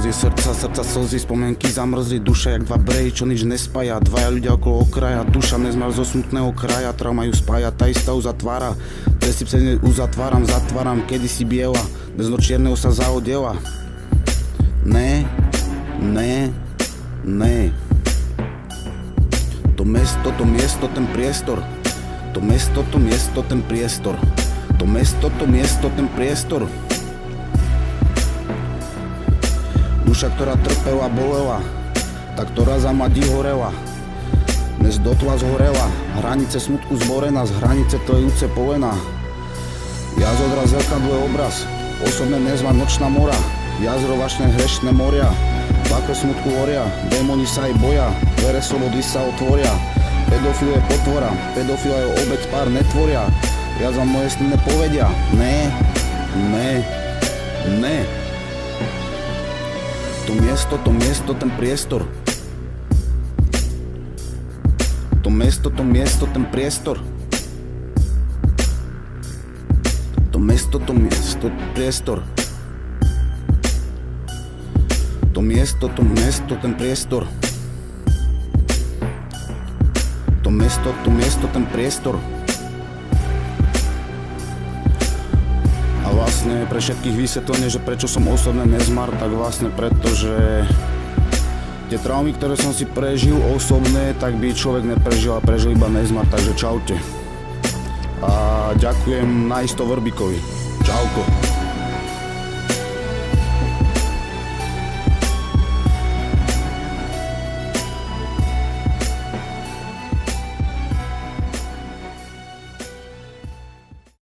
Slzy srdca, slzy, spomienky zamrzli, duša jak dva breji, čo nič nespája. Dvaja ľudia okolo okraja, duša nezmar zo smutného kraja, trauma ju spája, tá istá uzatvára. Cesty psene zatváram, kedysi biela, bez čierneho sa zaodela. Ne. To miesto, ten priestor. To miesto, ten priestor. To miesto, ten priestor. Duša, ktorá trpela, bolela, tá, ktorá za mladí horela, dnes dotla zhorela, hranice smutku zborená, z hranice tlejúce polena. Jaz odraz zrkadluje obraz, osobné nezva nočná mora, jazero vašné hrešné moria, pako smutku horia, démoni sa aj boja, dvere slobody sa otvoria, pedofil je potvora, pedofila je obec pár netvoria, jaz vám moje sny nepovedia, ne. To miesto, ten priestor. To miesto, ten priestor. To miesto, priestor. To miesto, ten priestor. To miesto, ten priestor. A vlastne pre všetkých vysvetlenie, že prečo som osobne nezmar, tak vlastne preto, že tie traumy, ktoré som si prežil osobné, tak by človek neprežil a prežil iba nezmar, takže čaute. A ďakujem najisto Vrbikovi. Čauko.